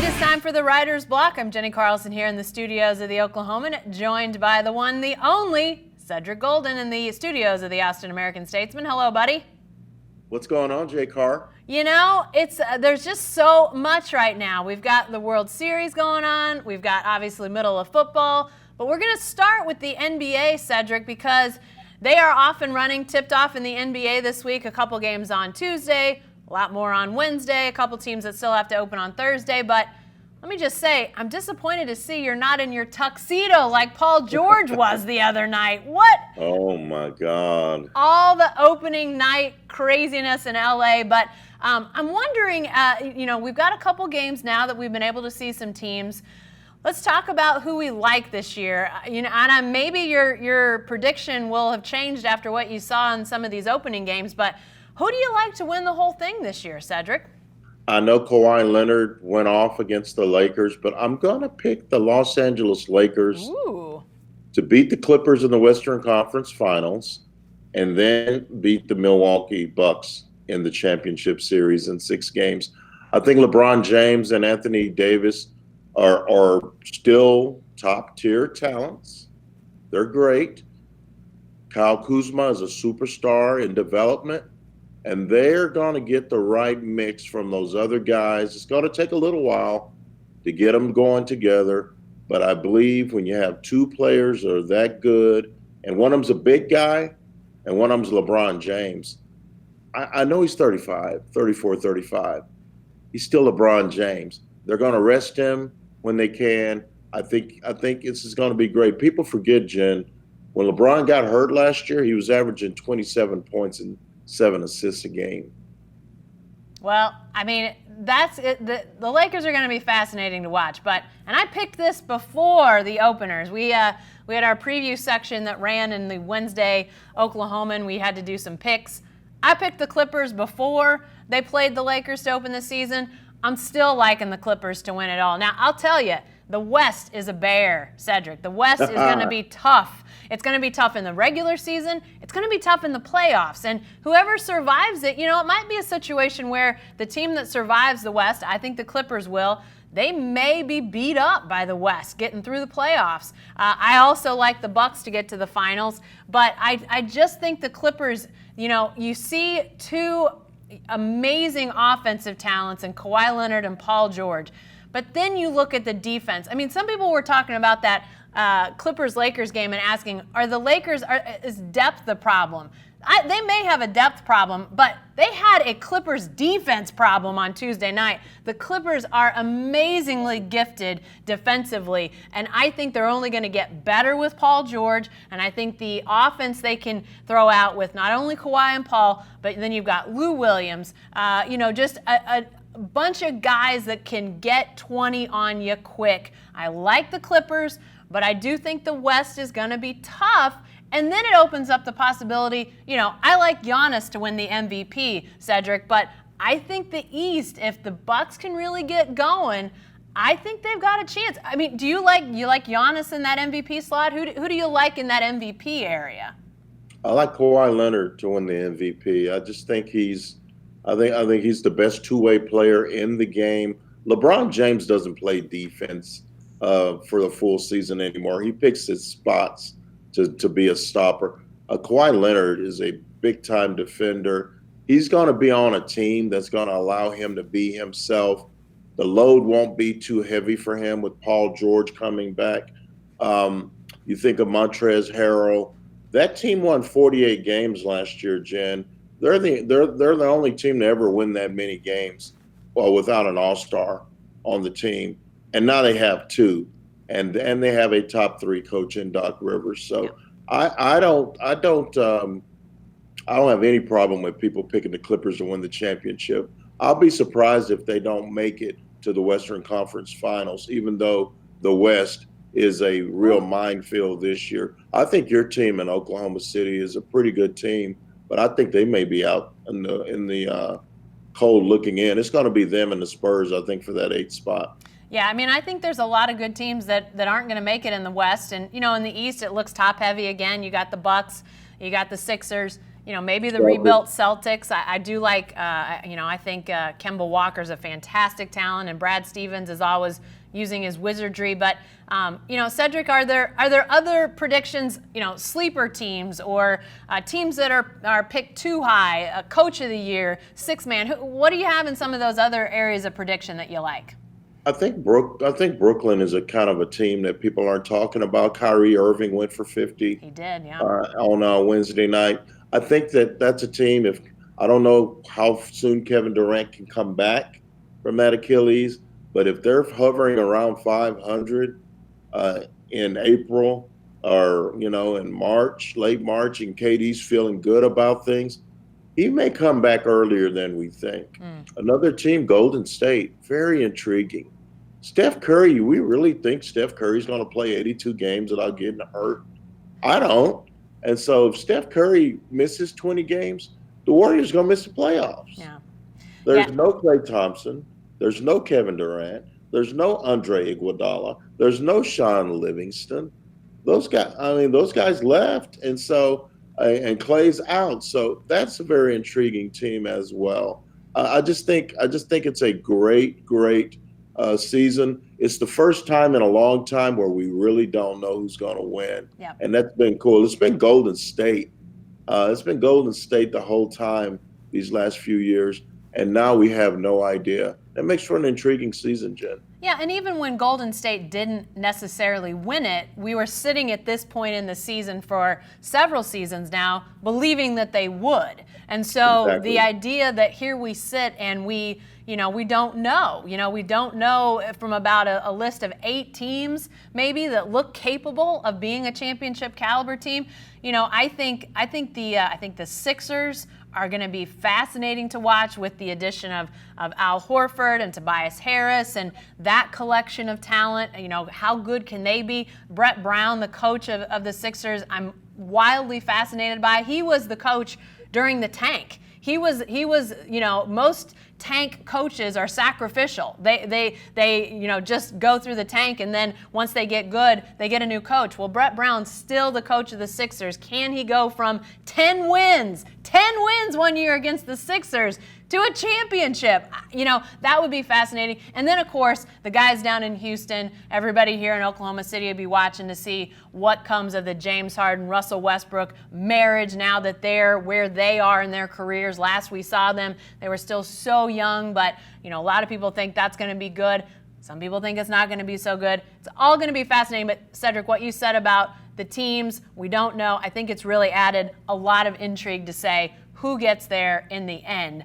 It is time for the Writer's Block. I'm Jenni Carlson here in the studios of the Oklahoman, joined by the one, the only, Cedric Golden in the studios of the Austin American-Statesman. Hello, buddy. What's going on, J. Carr? You know, there's just so much right now. We've got the World Series going on. We've got, obviously, middle of football. But we're going to start with the NBA, Cedric, because they are off and running, tipped off in the NBA this week. A couple games on Tuesday, a lot more on Wednesday, a couple teams that still have to open on Thursday. But let me just say, I'm disappointed to see you're not in your tuxedo like Paul George was the other night. What? Oh, my God. All the opening night craziness in L.A., but I'm wondering, we've got a couple games now that we've been able to see some teams. Let's talk about who we like this year. And maybe your prediction will have changed after what you saw in some of these opening games, but who do you like to win the whole thing this year, Cedric? I know Kawhi Leonard went off against the Lakers, but I'm going to pick the Los Angeles Lakers to beat the Clippers in the Western Conference Finals and then beat the Milwaukee Bucks in the championship series in 6 games. I think LeBron James and Anthony Davis are still top-tier talents. They're great. Kyle Kuzma is a superstar in development, and they're going to get the right mix from those other guys. It's going to take a little while to get them going together, but I believe when you have 2 players that are that good, and one of them's a big guy, and one of them's LeBron James. I know he's 34, 35. He's still LeBron James. They're going to rest him when they can. I think this is going to be great. People forget, Jen, when LeBron got hurt last year, he was averaging 27 points and 7 assists a game. Well, I mean, that's it. The Lakers are going to be fascinating to watch. And I picked this before the openers. We had our preview section that ran in the Wednesday Oklahoman. We had to do some picks. I picked the Clippers before they played the Lakers to open the season. I'm still liking the Clippers to win it all. Now, I'll tell you, the West is a bear, Cedric. The West is going to be tough. It's going to be tough in the regular season. It's going to be tough in the playoffs. And whoever survives it, it might be a situation where the team that survives the West, I think the Clippers will, they may be beat up by the West getting through the playoffs. I also like the Bucks to get to the finals. But I just think the Clippers, you see 2 amazing offensive talents in Kawhi Leonard and Paul George. But then you look at the defense. I mean, some people were talking about that Clippers-Lakers game and asking, is depth the problem? They may have a depth problem, but they had a Clippers defense problem on Tuesday night. The Clippers are amazingly gifted defensively, and I think they're only going to get better with Paul George, and I think the offense they can throw out with not only Kawhi and Paul, but then you've got Lou Williams, just a bunch of guys that can get 20 on you quick. I like the Clippers, but I do think the West is going to be tough. And then it opens up the possibility, I like Giannis to win the MVP, Cedric, but I think the East, if the Bucks can really get going, I think they've got a chance. I mean, do you like Giannis in that MVP slot? Who do you like in that MVP area? I like Kawhi Leonard to win the MVP. I just think I think he's the best 2-way player in the game. LeBron James doesn't play defense for the full season anymore. He picks his spots to be a stopper. Kawhi Leonard is a big-time defender. He's going to be on a team that's going to allow him to be himself. The load won't be too heavy for him with Paul George coming back. You think of Montrezl Harrell. That team won 48 games last year, Jen. They're the only team to ever win that many games, without an all-star on the team. And now they have 2. And they have a top 3 coach in Doc Rivers. So I don't have any problem with people picking the Clippers to win the championship. I'll be surprised if they don't make it to the Western Conference Finals, even though the West is a real minefield this year. I think your team in Oklahoma City is a pretty good team, but I think they may be out in the cold looking in. It's going to be them and the Spurs, I think, for that 8th spot. Yeah, I mean, I think there's a lot of good teams that aren't going to make it in the West. And, in the East, it looks top-heavy again. You got the Bucks. You got the Sixers. maybe the rebuilt Celtics. I do like, I think Kemba Walker's a fantastic talent, and Brad Stevens is always using his wizardry. But, Cedric, are there other predictions, sleeper teams or teams that are picked too high, coach of the year, sixth man? What do you have in some of those other areas of prediction that you like? I think Brooklyn is a kind of a team that people aren't talking about. Kyrie Irving went for 50. He did, yeah. On Wednesday night. I think that's a team. If I don't know how soon Kevin Durant can come back from that Achilles, but if they're hovering around 500 in April or in March, late March, and KD's feeling good about things, he may come back earlier than we think. Another team, Golden State, very intriguing. Steph Curry, we really think Steph Curry's going to play 82 games without getting hurt? I don't. And so if Steph Curry misses 20 games, the Warriors are going to miss the playoffs. Yeah. There's no Klay Thompson. There's no Kevin Durant. There's no Andre Iguodala. There's no Sean Livingston. Those guys left. And so and Klay's out. So that's a very intriguing team as well. I just think it's a great season. It's the first time in a long time where we really don't know who's going to win. Yep. And that's been cool. It's been Golden State. It's been Golden State the whole time these last few years. And now we have no idea. That makes for an intriguing season, Jen. Yeah, and even when Golden State didn't necessarily win it, we were sitting at this point in the season for several seasons now, believing that they would. And so Exactly. The idea that here we sit and we don't know. We don't know from about a list of 8 teams maybe that look capable of being a championship caliber team. I think the Sixers are going to be fascinating to watch with the addition of Al Horford and Tobias Harris and that collection of talent. How good can they be? Brett Brown, the coach of the Sixers, I'm wildly fascinated by. He was the coach during the tank. He was, most tank coaches are sacrificial. They just go through the tank, and then once they get good, they get a new coach. Well, Brett Brown's still the coach of the Sixers. Can he go from 10 wins 1 year against the Sixers to a championship? That would be fascinating. And then, of course, the guys down in Houston, everybody here in Oklahoma City will be watching to see what comes of the James Harden, Russell Westbrook marriage now that they're where they are in their careers. Last we saw them, they were still so young, but, a lot of people think that's going to be good. Some people think it's not going to be so good. It's all going to be fascinating. But, Cedric, what you said about the teams, we don't know. I think it's really added a lot of intrigue to say who gets there in the end.